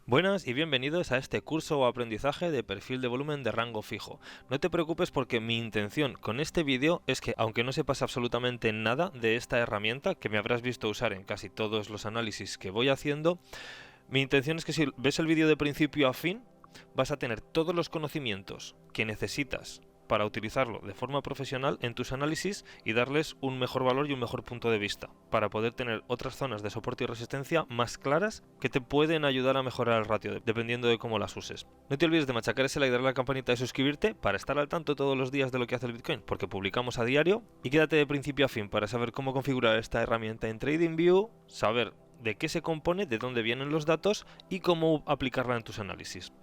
Buenas y bienvenidos a este curso o aprendizaje de perfil de volumen de rango fijo. No te preocupes porque mi intención con este vídeo es que, aunque no sepas absolutamente nada de esta herramienta que me habrás visto usar en casi todos los análisis que voy haciendo, mi intención es que si ves el vídeo de principio a fin, vas a tener todos los conocimientos que necesitas para utilizarlo de forma profesional en tus análisis y darles un mejor valor y un mejor punto de vista, para poder tener otras zonas de soporte y resistencia más claras que te pueden ayudar a mejorar el ratio, dependiendo de cómo las uses. No te olvides de machacar ese like, darle a la campanita y suscribirte para estar al tanto todos los días de lo que hace el Bitcoin, porque publicamos a diario, y quédate de principio a fin para saber cómo configurar esta herramienta en TradingView, saber de qué se compone, de dónde vienen los datos y cómo aplicarla en tus análisis.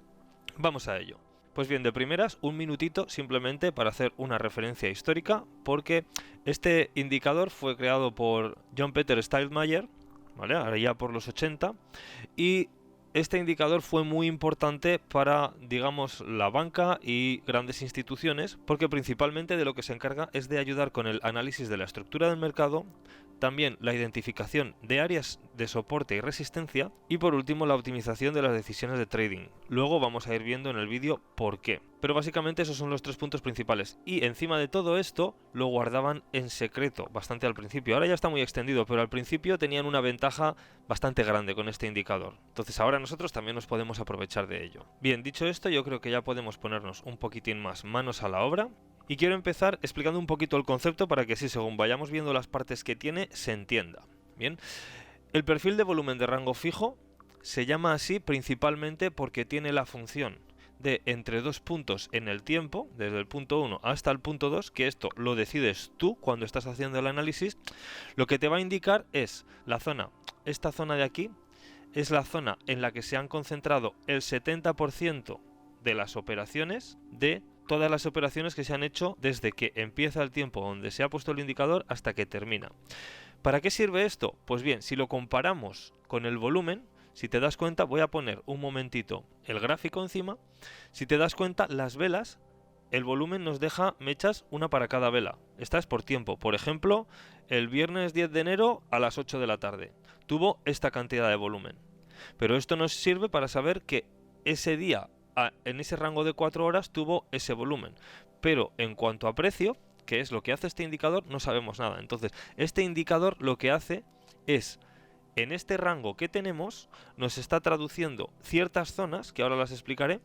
Vamos a ello. Pues bien, de primeras, un minutito simplemente para hacer una referencia histórica, porque este indicador fue creado por John Peter Steinmeier, ¿vale? Allá por los 80, y este indicador fue muy importante para, digamos, la banca y grandes instituciones, porque principalmente de lo que se encarga es de ayudar con el análisis de la estructura del mercado, también la identificación de áreas de soporte y resistencia, y por último la optimización de las decisiones de trading. Luego vamos a ir viendo en el vídeo por qué. Pero básicamente esos son los tres puntos principales. Y encima de todo esto lo guardaban en secreto bastante al principio. Ahora ya está muy extendido, pero al principio tenían una ventaja bastante grande con este indicador. Entonces ahora nosotros también nos podemos aprovechar de ello. Bien, dicho esto, yo creo que ya podemos ponernos un poquitín más manos a la obra. Y quiero empezar explicando un poquito el concepto para que así, según vayamos viendo las partes que tiene, se entienda. Bien, el perfil de volumen de rango fijo se llama así principalmente porque tiene la función de entre dos puntos en el tiempo, desde el punto 1 hasta el punto 2, que esto lo decides tú cuando estás haciendo el análisis. Lo que te va a indicar es la zona, esta zona de aquí, es la zona en la que se han concentrado el 70% de las operaciones de todas las operaciones que se han hecho desde que empieza el tiempo donde se ha puesto el indicador hasta que termina. ¿Para qué sirve esto? Pues bien, si lo comparamos con el volumen, si te das cuenta, voy a poner un momentito el gráfico encima. Si te das cuenta, las velas, el volumen nos deja mechas una para cada vela. Esta es por tiempo. Por ejemplo, el viernes 10 de enero a las 8 de la tarde tuvo esta cantidad de volumen. Pero esto nos sirve para saber que ese día, en ese rango de 4 horas, tuvo ese volumen. Pero en cuanto a precio, que es lo que hace este indicador, no sabemos nada. Entonces, este indicador lo que hace es, en este rango que tenemos, nos está traduciendo ciertas zonas, que ahora las explicaré,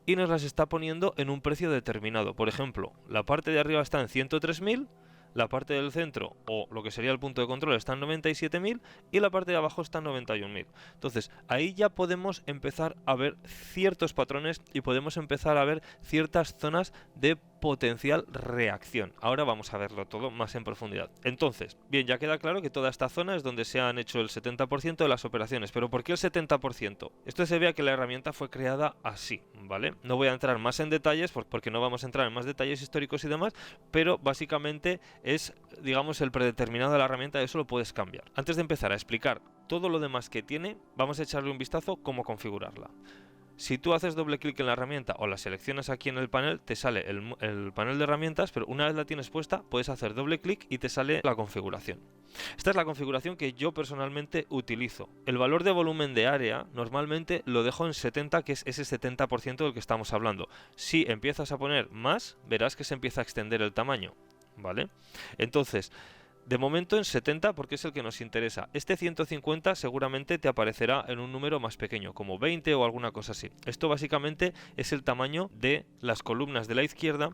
y nos las está poniendo en un precio determinado. Por ejemplo, la parte de arriba está en 103.000, la parte del centro, o lo que sería el punto de control, está en 97.000 y la parte de abajo está en 91.000. Entonces, ahí ya podemos empezar a ver ciertos patrones y podemos empezar a ver ciertas zonas de potencial reacción. Ahora vamos a verlo todo más en profundidad. Entonces, bien, ya queda claro que toda esta zona es donde se han hecho el 70% de las operaciones. ¿Pero por qué el 70%? Esto se ve a que la herramienta fue creada así, ¿vale? No voy a entrar más en detalles porque no vamos a entrar en más detalles históricos y demás, pero básicamente es, digamos, el predeterminado de la herramienta, eso lo puedes cambiar. Antes de empezar a explicar todo lo demás que tiene, vamos a echarle un vistazo cómo configurarla. Si tú haces doble clic en la herramienta o la seleccionas aquí en el panel, te sale el panel de herramientas, pero una vez la tienes puesta, puedes hacer doble clic y te sale la configuración. Esta es la configuración que yo personalmente utilizo. El valor de volumen de área normalmente lo dejo en 70, que es ese 70% del que estamos hablando. Si empiezas a poner más, verás que se empieza a extender el tamaño, ¿vale? Entonces, de momento en 70 porque es el que nos interesa. Este 150 seguramente te aparecerá en un número más pequeño, como 20 o alguna cosa así. Esto básicamente es el tamaño de las columnas de la izquierda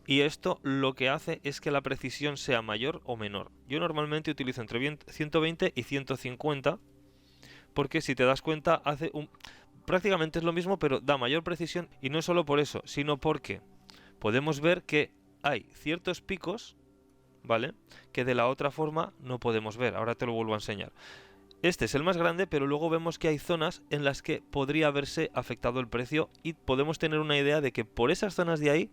y esto lo que hace es que la precisión sea mayor o menor. Yo normalmente utilizo entre 120 y 150 porque si te das cuenta prácticamente es lo mismo, pero da mayor precisión, y no solo por eso, sino porque podemos ver que hay ciertos picos, ¿vale?, que de la otra forma no podemos ver. Ahora te lo vuelvo a enseñar. Este es el más grande, pero luego vemos que hay zonas en las que podría haberse afectado el precio y podemos tener una idea de que por esas zonas de ahí,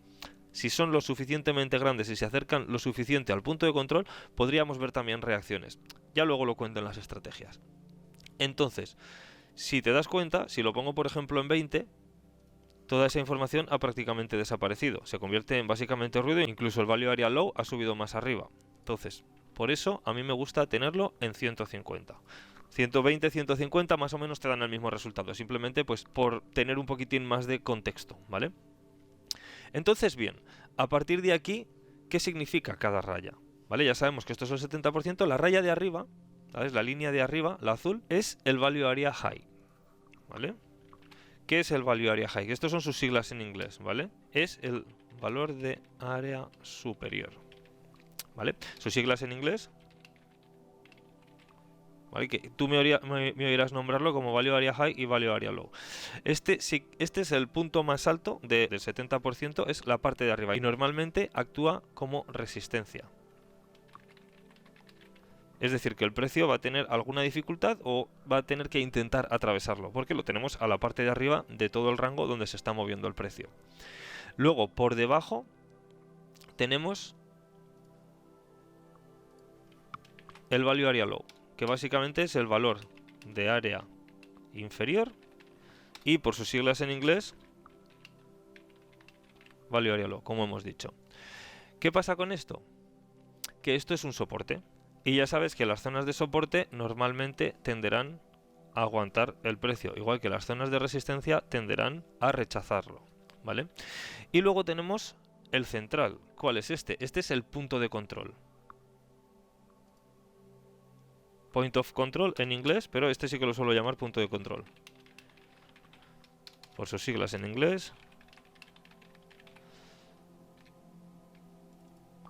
si son lo suficientemente grandes y se acercan lo suficiente al punto de control, podríamos ver también reacciones. Ya luego lo cuento en las estrategias. Entonces, si te das cuenta, si lo pongo por ejemplo en 20, toda esa información ha prácticamente desaparecido. Se convierte en básicamente ruido, incluso el value area low ha subido más arriba. Entonces, por eso a mí me gusta tenerlo en 150. 120, 150 más o menos te dan el mismo resultado, simplemente pues por tener un poquitín más de contexto, ¿vale? Entonces, bien, a partir de aquí, ¿qué significa cada raya? ¿Vale? Ya sabemos que esto es el 70%, la raya de arriba, ¿sabes? La línea de arriba, la azul, es el Value Area High, ¿vale? ¿Qué es el Value Area High? Estos son sus siglas en inglés, ¿vale? Es el valor de área superior, ¿vale? Sus siglas en inglés, ¿vale? Que tú me oirás nombrarlo como Value Area High y Value Area Low. Este es el punto más alto del 70%, es la parte de arriba y normalmente actúa como resistencia. Es decir, que el precio va a tener alguna dificultad o va a tener que intentar atravesarlo, porque lo tenemos a la parte de arriba de todo el rango donde se está moviendo el precio. Luego, por debajo, tenemos el Value Area Low, que básicamente es el valor de área inferior y por sus siglas en inglés, Value Area Low, como hemos dicho. ¿Qué pasa con esto? Que esto es un soporte. Y ya sabes que las zonas de soporte normalmente tenderán a aguantar el precio, igual que las zonas de resistencia tenderán a rechazarlo, ¿vale? Y luego tenemos el central. ¿Cuál es este? Este es el punto de control. Point of control en inglés, pero este sí que lo suelo llamar punto de control. Por sus siglas en inglés.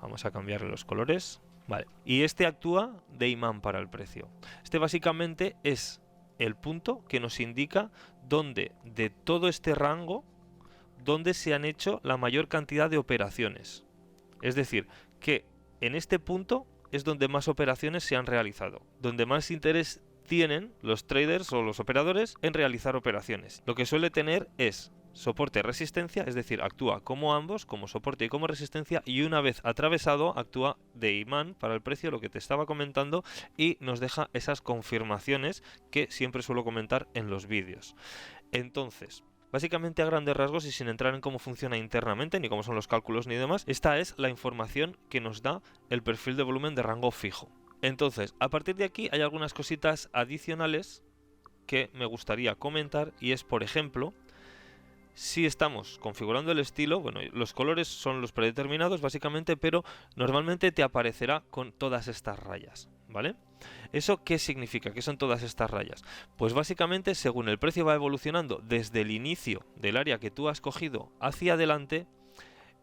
Vamos a cambiarle los colores. Vale, y este actúa de imán para el precio. Este básicamente es el punto que nos indica dónde de todo este rango, dónde se han hecho la mayor cantidad de operaciones. Es decir, que en este punto es donde más operaciones se han realizado, donde más interés tienen los traders o los operadores en realizar operaciones. Lo que suele tener es soporte-resistencia, es decir, actúa como ambos, como soporte y como resistencia, y una vez atravesado actúa de imán para el precio, lo que te estaba comentando, y nos deja esas confirmaciones que siempre suelo comentar en los vídeos. Entonces, básicamente a grandes rasgos y sin entrar en cómo funciona internamente, ni cómo son los cálculos ni demás, esta es la información que nos da el perfil de volumen de rango fijo. Entonces, a partir de aquí hay algunas cositas adicionales que me gustaría comentar, y es, por ejemplo, si estamos configurando el estilo, bueno, los colores son los predeterminados básicamente, pero normalmente te aparecerá con todas estas rayas, ¿vale? ¿Eso qué significa? ¿Qué son todas estas rayas? Pues básicamente, según el precio va evolucionando desde el inicio del área que tú has cogido hacia adelante,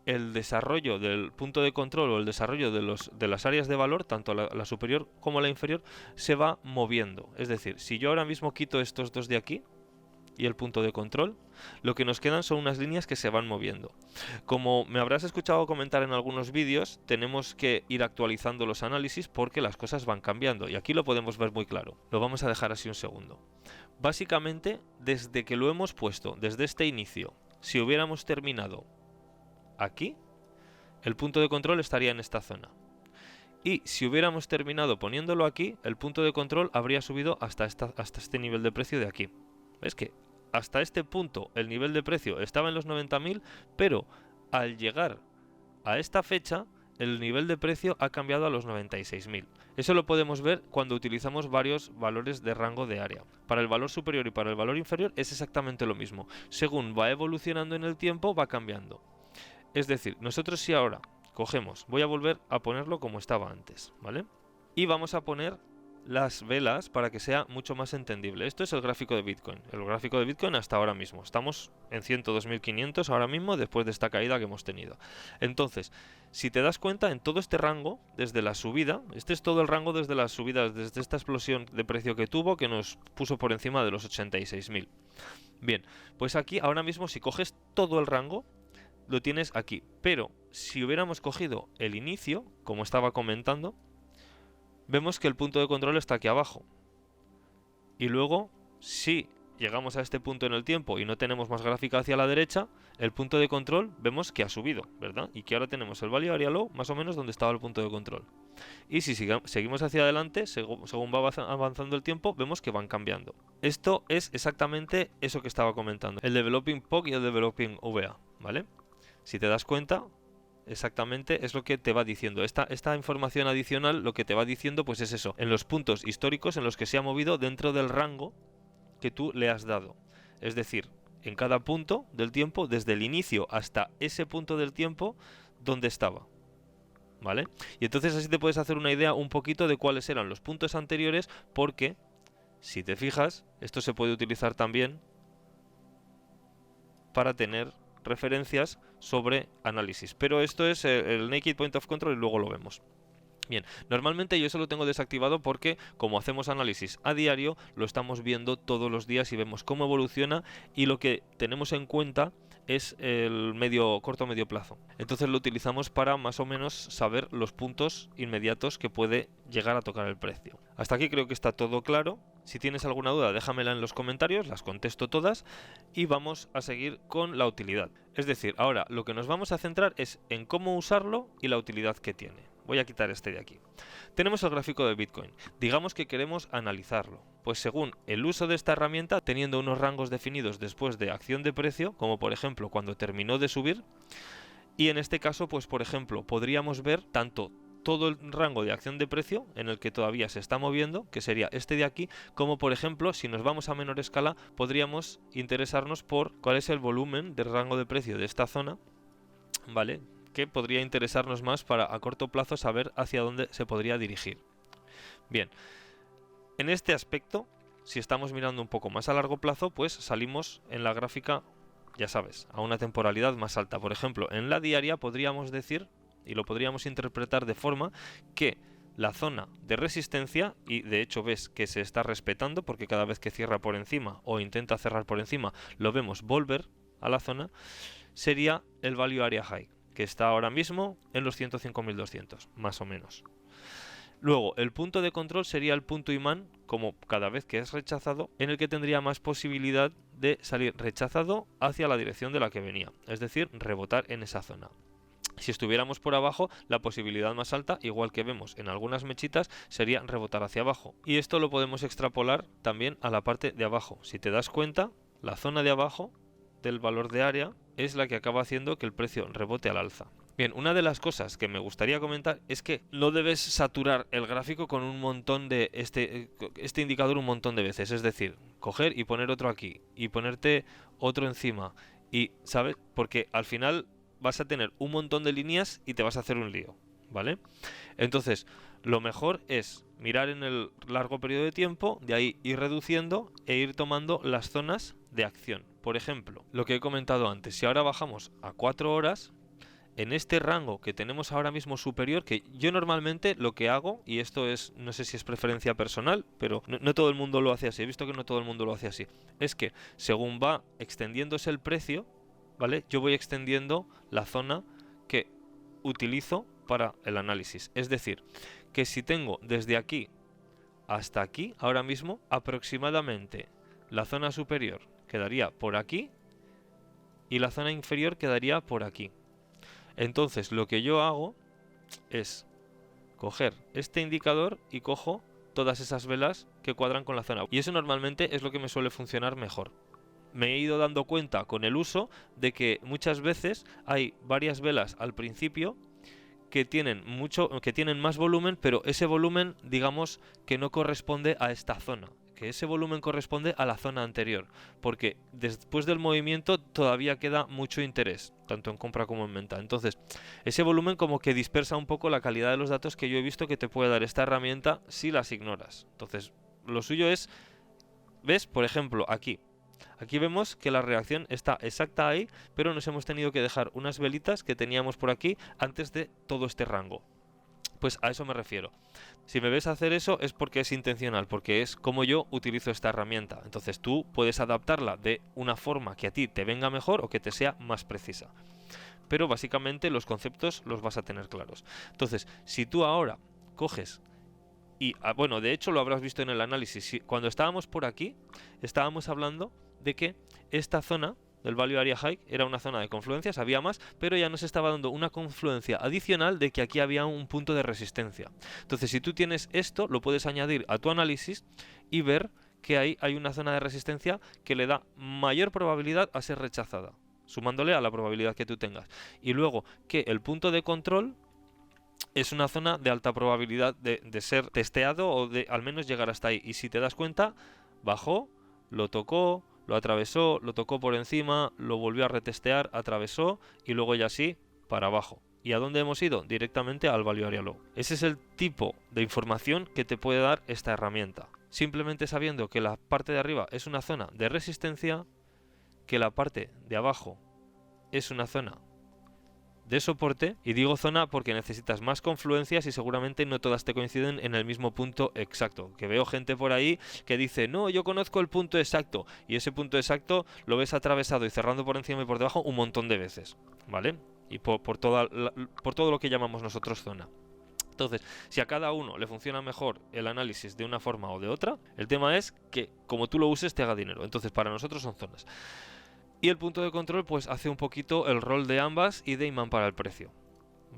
el desarrollo del punto de control o el desarrollo de las áreas de valor, tanto la superior como la inferior, se va moviendo. Es decir, si yo ahora mismo quito estos dos de aquí, y el punto de control, lo que nos quedan son unas líneas que se van moviendo. Como me habrás escuchado comentar en algunos vídeos, tenemos que ir actualizando los análisis porque las cosas van cambiando, y aquí lo podemos ver muy claro. Lo vamos a dejar así un segundo. Básicamente, desde que lo hemos puesto, desde este inicio, si hubiéramos terminado aquí, el punto de control estaría en esta zona. Y si hubiéramos terminado poniéndolo aquí, el punto de control habría subido hasta este nivel de precio de aquí. ¿Ves que hasta este punto el nivel de precio estaba en los 90.000, pero al llegar a esta fecha el nivel de precio ha cambiado a los 96.000? Eso lo podemos ver cuando utilizamos varios valores de rango de área. Para el valor superior y para el valor inferior es exactamente lo mismo. Según va evolucionando en el tiempo, va cambiando. Es decir, nosotros si ahora cogemos, voy a volver a ponerlo como estaba antes, ¿vale? Y vamos a poner las velas para que sea mucho más entendible. Esto es el gráfico de Bitcoin. El gráfico de Bitcoin hasta ahora mismo. Estamos en 102.500 ahora mismo después de esta caída que hemos tenido. Entonces, si te das cuenta, en todo este rango, desde la subida, este es todo el rango desde las subidas, desde esta explosión de precio que tuvo, que nos puso por encima de los 86.000. Bien, pues aquí ahora mismo si coges todo el rango, lo tienes aquí. Pero si hubiéramos cogido el inicio, como estaba comentando, vemos que el punto de control está aquí abajo. Y luego, si llegamos a este punto en el tiempo y no tenemos más gráfica hacia la derecha, el punto de control vemos que ha subido, ¿verdad? Y que ahora tenemos el Value Area Low más o menos donde estaba el punto de control. Y si seguimos hacia adelante, según va avanzando el tiempo, vemos que van cambiando. Esto es exactamente eso que estaba comentando, el Developing POC y el Developing VA, ¿vale? Si te das cuenta, exactamente es lo que te va diciendo. Esta información adicional lo que te va diciendo pues es eso, en los puntos históricos en los que se ha movido dentro del rango que tú le has dado. Es decir, en cada punto del tiempo, desde el inicio hasta ese punto del tiempo donde estaba. ¿Vale? Y entonces así te puedes hacer una idea un poquito de cuáles eran los puntos anteriores, porque si te fijas, esto se puede utilizar también para tener referencias sobre análisis. Pero esto es el Naked Point of Control y luego lo vemos. Bien, normalmente yo eso lo tengo desactivado porque como hacemos análisis a diario, lo estamos viendo todos los días y vemos cómo evoluciona, y lo que tenemos en cuenta es el corto medio plazo. Entonces lo utilizamos para más o menos saber los puntos inmediatos que puede llegar a tocar el precio. Hasta aquí creo que está todo claro. Si tienes alguna duda, déjamela en los comentarios, las contesto todas y vamos a seguir con la utilidad. Es decir, ahora lo que nos vamos a centrar es en cómo usarlo y la utilidad que tiene. Voy a quitar este de aquí. Tenemos el gráfico de Bitcoin. Digamos que queremos analizarlo. Pues según el uso de esta herramienta, teniendo unos rangos definidos después de acción de precio, como por ejemplo cuando terminó de subir, y en este caso, pues por ejemplo, podríamos ver tanto todo el rango de acción de precio en el que todavía se está moviendo, que sería este de aquí, como por ejemplo, si nos vamos a menor escala, podríamos interesarnos por cuál es el volumen del rango de precio de esta zona, ¿vale? Que podría interesarnos más para a corto plazo saber hacia dónde se podría dirigir. Bien, en este aspecto, si estamos mirando un poco más a largo plazo, pues salimos en la gráfica, ya sabes, a una temporalidad más alta. Por ejemplo, en la diaria podríamos decir, y lo podríamos interpretar de forma que la zona de resistencia, y de hecho ves que se está respetando porque cada vez que cierra por encima o intenta cerrar por encima, lo vemos volver a la zona, sería el Value Area High, que está ahora mismo en los 105.200, más o menos. Luego, el punto de control sería el punto imán, como cada vez que es rechazado, en el que tendría más posibilidad de salir rechazado hacia la dirección de la que venía, es decir, rebotar en esa zona. Si estuviéramos por abajo, la posibilidad más alta, igual que vemos en algunas mechitas, sería rebotar hacia abajo. Y esto lo podemos extrapolar también a la parte de abajo. Si te das cuenta, la zona de abajo del valor de área es la que acaba haciendo que el precio rebote al alza. Bien, una de las cosas que me gustaría comentar es que no debes saturar el gráfico con un montón de este indicador un montón de veces. Es decir, coger y poner otro aquí y ponerte otro encima. Y, ¿sabes? Porque al final vas a tener un montón de líneas y te vas a hacer un lío, ¿vale? Entonces, lo mejor es mirar en el largo periodo de tiempo, de ahí ir reduciendo e ir tomando las zonas de acción. Por ejemplo, lo que he comentado antes, si ahora bajamos a 4 horas, en este rango que tenemos ahora mismo superior, que yo normalmente lo que hago, y esto es, no sé si es preferencia personal, pero no todo el mundo lo hace así, he visto que no todo el mundo lo hace así, es que según va extendiéndose el precio, ¿vale? Yo voy extendiendo la zona que utilizo para el análisis. Es decir, que si tengo desde aquí hasta aquí, ahora mismo, aproximadamente la zona superior quedaría por aquí y la zona inferior quedaría por aquí. Entonces lo que yo hago es coger este indicador y cojo todas esas velas que cuadran con la zona. Y eso normalmente es lo que me suele funcionar mejor. Me he ido dando cuenta con el uso de que muchas veces hay varias velas al principio que tienen más volumen, pero ese volumen, digamos, que no corresponde a esta zona, que ese volumen corresponde a la zona anterior, porque después del movimiento todavía queda mucho interés, tanto en compra como en venta. Entonces, ese volumen como que dispersa un poco la calidad de los datos que yo he visto que te puede dar esta herramienta si las ignoras. Entonces, lo suyo es, ¿ves? Por ejemplo, aquí vemos que la reacción está exacta ahí, pero nos hemos tenido que dejar unas velitas que teníamos por aquí antes de todo este rango. Pues a eso me refiero. Si me ves hacer eso es porque es intencional, porque es como yo utilizo esta herramienta. Entonces tú puedes adaptarla de una forma que a ti te venga mejor o que te sea más precisa. Pero básicamente los conceptos los vas a tener claros. Entonces, si tú ahora coges y, bueno, de hecho lo habrás visto en el análisis, cuando estábamos por aquí, estábamos hablando de que esta zona del Value Area High era una zona de confluencias, había más, pero ya nos estaba dando una confluencia adicional de que aquí había un punto de resistencia. Entonces, si tú tienes esto, lo puedes añadir a tu análisis y ver que hay una zona de resistencia que le da mayor probabilidad a ser rechazada. sumándole a la probabilidad que tú tengas. Y luego que el punto de control es una zona de alta probabilidad de ser testeado o de al menos llegar hasta ahí. Y si te das cuenta, bajó, lo tocó, lo atravesó, lo tocó por encima, lo volvió a retestear, atravesó y luego ya sí, para abajo. ¿Y a dónde hemos ido? Directamente al Value Area Low. Ese es el tipo de información que te puede dar esta herramienta. Simplemente sabiendo que la parte de arriba es una zona de resistencia, que la parte de abajo es una zona de soporte, y digo zona porque necesitas más confluencias y seguramente no todas te coinciden en el mismo punto exacto, que veo gente por ahí que dice no, yo conozco el punto exacto, y ese punto exacto lo ves atravesado y cerrando por encima y por debajo un montón de veces, ¿vale? Y por todo lo que llamamos nosotros zona. Entonces, si a cada uno le funciona mejor el análisis de una forma o de otra, el tema es que como tú lo uses te haga dinero. Entonces, para nosotros son zonas. Y el punto de control pues hace un poquito el rol de ambas y de imán para el precio,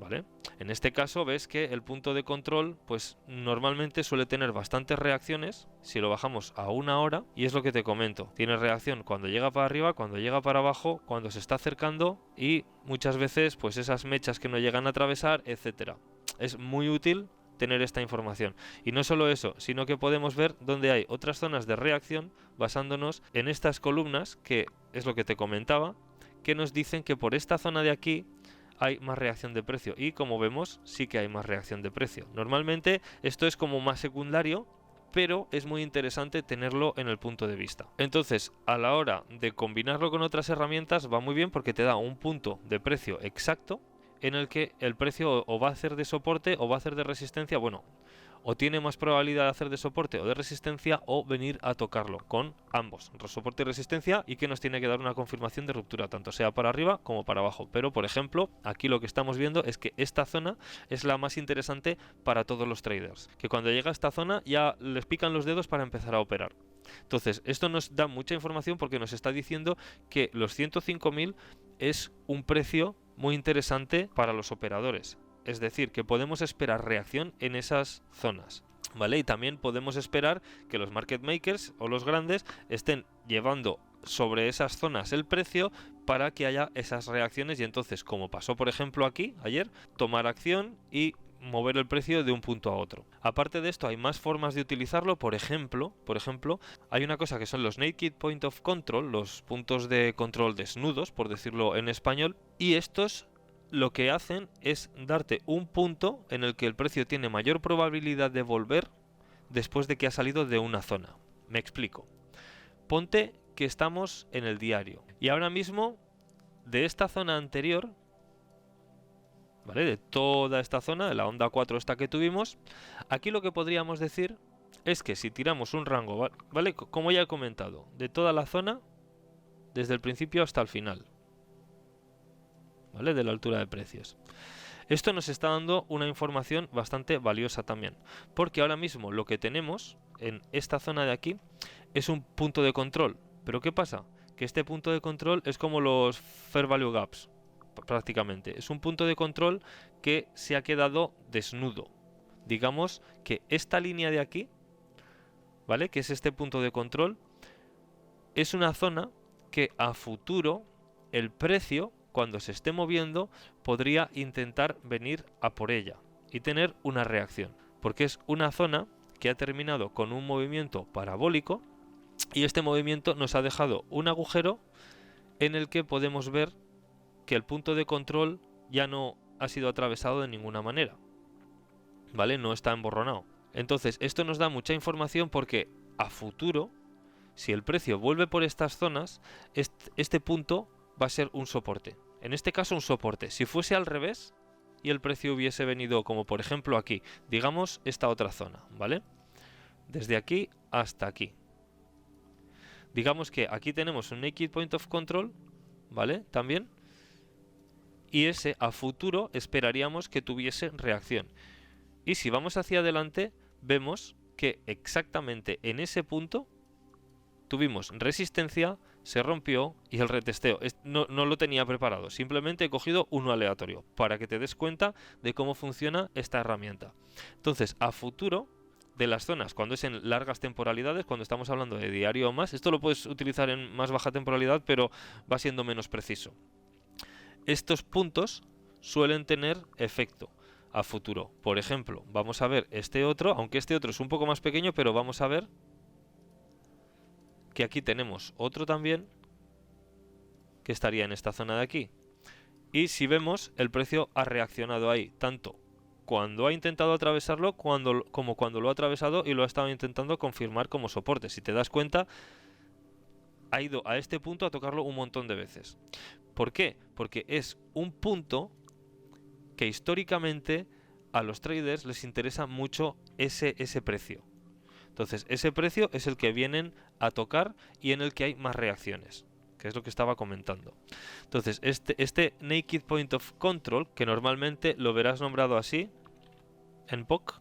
¿vale? En este caso ves que el punto de control pues normalmente suele tener bastantes reacciones si lo bajamos a 1 hora, y es lo que te comento. Tiene reacción cuando llega para arriba, cuando llega para abajo, cuando se está acercando y muchas veces pues esas mechas que no llegan a atravesar, etcétera. Es muy útil tener esta información. Y no solo eso, sino que podemos ver dónde hay otras zonas de reacción basándonos en estas columnas, que es lo que te comentaba, que nos dicen que por esta zona de aquí hay más reacción de precio. Y como vemos, sí que hay más reacción de precio. Normalmente esto es como más secundario, pero es muy interesante tenerlo en el punto de vista. Entonces, a la hora de combinarlo con otras herramientas va muy bien porque te da un punto de precio exacto en el que el precio o va a hacer de soporte o va a hacer de resistencia, bueno, o tiene más probabilidad de hacer de soporte o de resistencia o venir a tocarlo con ambos, soporte y resistencia, y que nos tiene que dar una confirmación de ruptura, tanto sea para arriba como para abajo. Pero, por ejemplo, aquí lo que estamos viendo es que esta zona es la más interesante para todos los traders, que cuando llega a esta zona ya les pican los dedos para empezar a operar. Entonces, esto nos da mucha información porque nos está diciendo que los 105.000 es un precio muy interesante para los operadores. Es decir, que podemos esperar reacción en esas zonas, ¿vale? Y también podemos esperar que los market makers o los grandes estén llevando sobre esas zonas el precio para que haya esas reacciones y entonces, como pasó por ejemplo aquí ayer, tomar acción y mover el precio de un punto a otro. Aparte de esto, hay más formas de utilizarlo. Por ejemplo, hay una cosa que son los Naked Point of Control, los puntos de control desnudos, por decirlo en español, y estos lo que hacen es darte un punto en el que el precio tiene mayor probabilidad de volver después de que ha salido de una zona. Me explico. Ponte que estamos en el diario y ahora mismo de esta zona anterior, ¿vale? De toda esta zona, de la onda 4 esta que tuvimos, aquí lo que podríamos decir es que si tiramos un rango, ¿vale? Como ya he comentado, de toda la zona, desde el principio hasta el final, ¿vale? De la altura de precios. Esto nos está dando una información bastante valiosa también, porque ahora mismo lo que tenemos en esta zona de aquí es un punto de control. ¿Pero qué pasa? Que este punto de control es como los Fair Value Gaps, prácticamente. Es un punto de control que se ha quedado desnudo. Digamos que esta línea de aquí, ¿vale? Que es este punto de control, es una zona que a futuro el precio, cuando se esté moviendo, podría intentar venir a por ella y tener una reacción, porque es una zona que ha terminado con un movimiento parabólico y este movimiento nos ha dejado un agujero en el que podemos ver que el punto de control ya no ha sido atravesado de ninguna manera, ¿vale? No está emborronado. Entonces esto nos da mucha información porque a futuro, si el precio vuelve por estas zonas, este punto va a ser un soporte. En este caso un soporte. Si fuese al revés y el precio hubiese venido como por ejemplo aquí, digamos esta otra zona, ¿vale? Desde aquí hasta aquí. Digamos que aquí tenemos un Naked Point of Control, ¿vale? También. Y ese a futuro esperaríamos que tuviese reacción. Y si vamos hacia adelante, vemos que exactamente en ese punto tuvimos resistencia, se rompió y el retesteo. No lo tenía preparado, simplemente he cogido uno aleatorio para que te des cuenta de cómo funciona esta herramienta. Entonces, a futuro, de las zonas cuando es en largas temporalidades, cuando estamos hablando de diario o más. Esto lo puedes utilizar en más baja temporalidad, pero va siendo menos preciso. Estos puntos suelen tener efecto a futuro. Por ejemplo, vamos a ver este otro, aunque este otro es un poco más pequeño, pero vamos a ver que aquí tenemos otro también que estaría en esta zona de aquí. Y si vemos, el precio ha reaccionado ahí, tanto cuando ha intentado atravesarlo como cuando lo ha atravesado y lo ha estado intentando confirmar como soporte. Si te das cuenta, ha ido a este punto a tocarlo un montón de veces. ¿Por qué? Porque es un punto que históricamente a los traders les interesa mucho ese precio. Entonces, ese precio es el que vienen a tocar y en el que hay más reacciones, que es lo que estaba comentando. Entonces, este Naked Point of Control, que normalmente lo verás nombrado así en POC,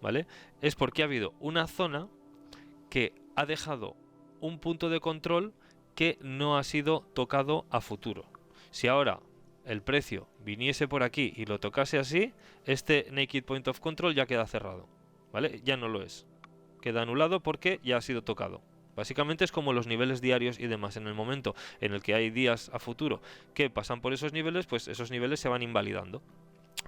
¿vale? Es porque ha habido una zona que ha dejado un punto de control que no ha sido tocado a futuro. Si ahora el precio viniese por aquí y lo tocase así, este Naked Point of Control ya queda cerrado, ¿vale? Ya no lo es. Queda anulado porque ya ha sido tocado. Básicamente es como los niveles diarios y demás. En el momento en el que hay días a futuro que pasan por esos niveles, pues esos niveles se van invalidando.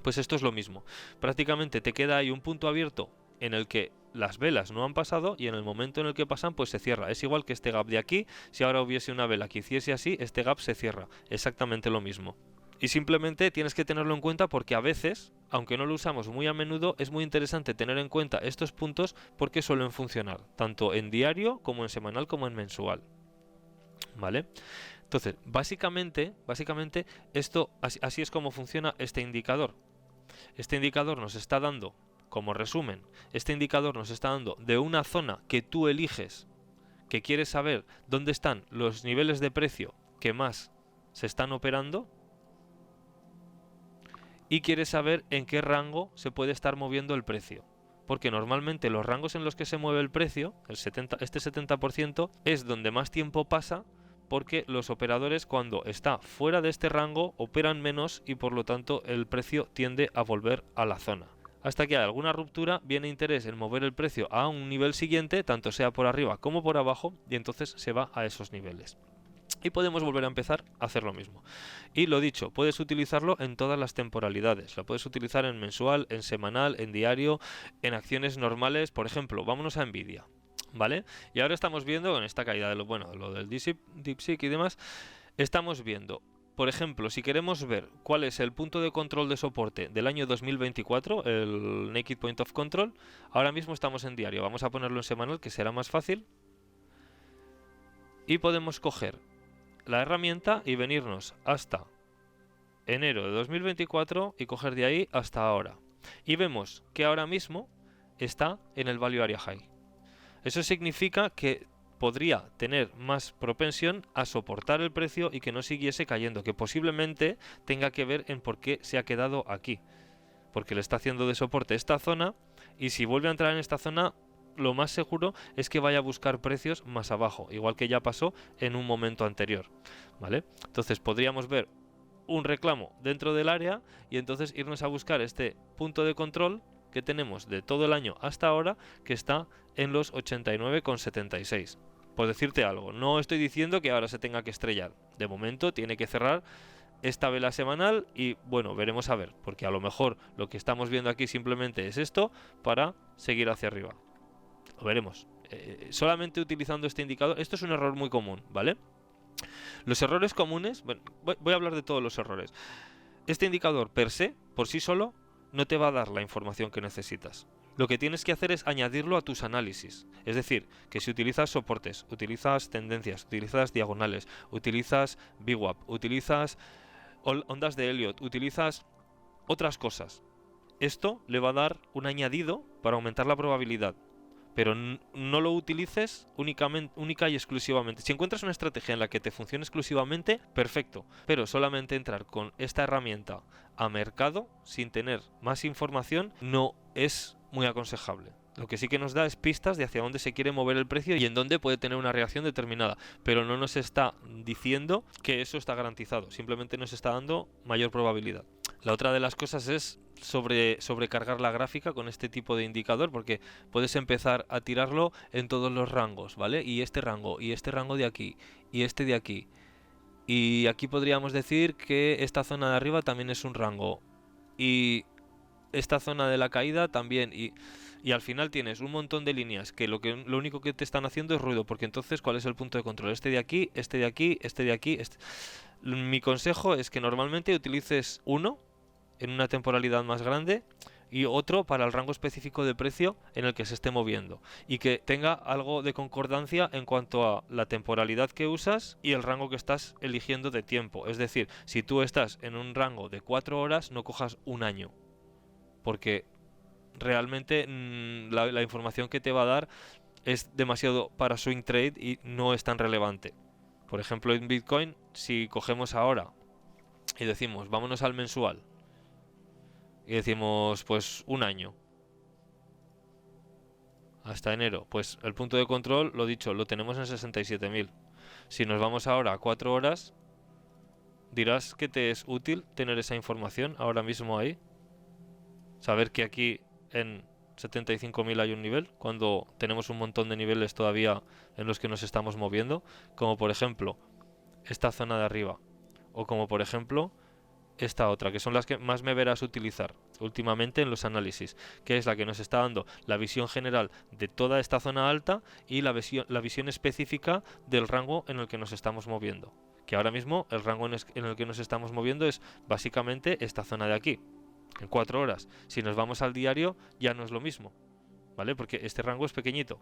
Pues esto es lo mismo. Prácticamente te queda ahí un punto abierto en el que las velas no han pasado y en el momento en el que pasan pues se cierra. Es igual que este gap de aquí. Si ahora hubiese una vela que hiciese así, este gap se cierra. Exactamente lo mismo. Y simplemente tienes que tenerlo en cuenta porque a veces, aunque no lo usamos muy a menudo, es muy interesante tener en cuenta estos puntos porque suelen funcionar, tanto en diario como en semanal como en mensual. ¿Vale? Entonces, básicamente esto así es como funciona este indicador. Este indicador nos está dando, como resumen, este indicador nos está dando de una zona que tú eliges, que quieres saber dónde están los niveles de precio que más se están operando, y quieres saber en qué rango se puede estar moviendo el precio. Porque normalmente los rangos en los que se mueve el precio, este 70%, es donde más tiempo pasa, porque los operadores cuando está fuera de este rango operan menos y por lo tanto el precio tiende a volver a la zona. Hasta que hay alguna ruptura, viene interés en mover el precio a un nivel siguiente, tanto sea por arriba como por abajo, y entonces se va a esos niveles. Y podemos volver a empezar a hacer lo mismo. Y lo dicho, puedes utilizarlo en todas las temporalidades. Lo puedes utilizar en mensual, en semanal, en diario, en acciones normales. Por ejemplo, vámonos a Nvidia, ¿vale? Y ahora estamos viendo en esta caída de lo del DeepSeek y demás, estamos viendo, por ejemplo, si queremos ver cuál es el punto de control de soporte del año 2024, el Naked Point of Control, ahora mismo estamos en diario. Vamos a ponerlo en semanal, que será más fácil. Y podemos coger la herramienta y venirnos hasta enero de 2024 y coger de ahí hasta ahora. Y vemos que ahora mismo está en el Value Area High. Eso significa que podría tener más propensión a soportar el precio y que no siguiese cayendo, que posiblemente tenga que ver en por qué se ha quedado aquí, porque le está haciendo de soporte esta zona y si vuelve a entrar en esta zona, lo más seguro es que vaya a buscar precios más abajo, igual que ya pasó en un momento anterior, ¿vale? Entonces podríamos ver un reclamo dentro del área y entonces irnos a buscar este punto de control que tenemos de todo el año hasta ahora, que está en los 89,76. Por decirte algo, no estoy diciendo que ahora se tenga que estrellar. De momento tiene que cerrar esta vela semanal y bueno, veremos a ver, porque a lo mejor lo que estamos viendo aquí simplemente es esto para seguir hacia arriba. Lo veremos. Solamente utilizando este indicador, esto es un error muy común, ¿vale? Los errores comunes, bueno, voy a hablar de todos los errores. Este indicador per se, por sí solo, no te va a dar la información que necesitas. Lo que tienes que hacer es añadirlo a tus análisis. Es decir, que si utilizas soportes, utilizas tendencias, utilizas diagonales, utilizas VWAP, utilizas ondas de Elliott, utilizas otras cosas, esto le va a dar un añadido para aumentar la probabilidad. Pero no lo utilices única y exclusivamente. Si encuentras una estrategia en la que te funcione exclusivamente, perfecto. Pero solamente entrar con esta herramienta a mercado sin tener más información no es muy aconsejable. Lo que sí que nos da es pistas de hacia dónde se quiere mover el precio y en dónde puede tener una reacción determinada. Pero no nos está diciendo que eso está garantizado. Simplemente nos está dando mayor probabilidad. La otra de las cosas es sobrecargar la gráfica con este tipo de indicador, porque puedes empezar a tirarlo en todos los rangos, ¿vale? Y este rango de aquí, y este de aquí. Y aquí podríamos decir que esta zona de arriba también es un rango. Y esta zona de la caída también. Y al final tienes un montón de líneas que lo único que te están haciendo es ruido, porque entonces ¿cuál es el punto de control? Este de aquí, este de aquí, este de aquí. Mi consejo es que normalmente utilices uno en una temporalidad más grande y otro para el rango específico de precio en el que se esté moviendo, y que tenga algo de concordancia en cuanto a la temporalidad que usas y el rango que estás eligiendo de tiempo. Es decir, si tú estás en un rango de 4 horas, no cojas un año, porque realmente la información que te va a dar es demasiado para swing trade y no es tan relevante. Por ejemplo, en Bitcoin, si cogemos ahora y decimos vámonos al mensual y decimos pues un año hasta enero, pues el punto de control, lo dicho, lo tenemos en 67.000. Si nos vamos ahora a 4 horas, dirás que te es útil tener esa información ahora mismo ahí, saber que aquí en 75.000 hay un nivel, cuando tenemos un montón de niveles todavía en los que nos estamos moviendo, como por ejemplo esta zona de arriba, o como por ejemplo esta otra, que son las que más me verás utilizar últimamente en los análisis, que es la que nos está dando la visión general de toda esta zona alta y la visión específica del rango en el que nos estamos moviendo, que ahora mismo el rango en el que nos estamos moviendo es básicamente esta zona de aquí, en 4 horas. Si nos vamos al diario ya no es lo mismo, ¿vale? Porque este rango es pequeñito.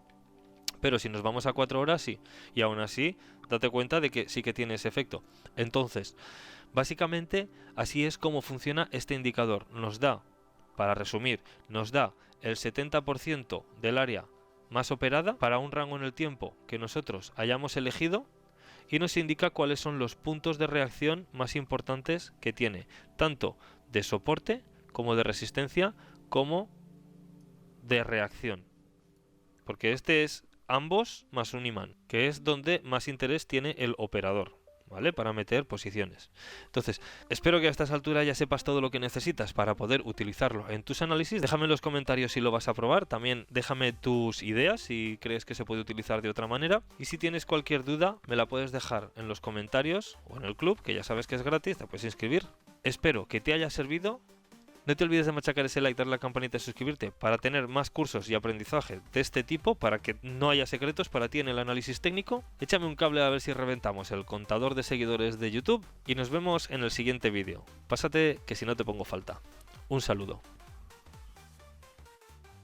Pero si nos vamos a 4 horas, sí. Y aún así, date cuenta de que sí que tiene ese efecto. Entonces, básicamente, así es como funciona este indicador. Nos da, para resumir, nos da el 70% del área más operada para un rango en el tiempo que nosotros hayamos elegido y nos indica cuáles son los puntos de reacción más importantes que tiene, tanto de soporte como de resistencia como de reacción. Porque este es ambos más un imán, que es donde más interés tiene el operador, ¿vale? Para meter posiciones. Entonces, espero que a estas alturas ya sepas todo lo que necesitas para poder utilizarlo en tus análisis. Déjame en los comentarios si lo vas a probar. También déjame tus ideas si crees que se puede utilizar de otra manera. Y si tienes cualquier duda, me la puedes dejar en los comentarios o en el club, que ya sabes que es gratis, te puedes inscribir. Espero que te haya servido. No te olvides de machacar ese like, darle a la campanita y suscribirte para tener más cursos y aprendizaje de este tipo, para que no haya secretos para ti en el análisis técnico. Échame un cable a ver si reventamos el contador de seguidores de YouTube y nos vemos en el siguiente vídeo. Pásate que si no te pongo falta. Un saludo.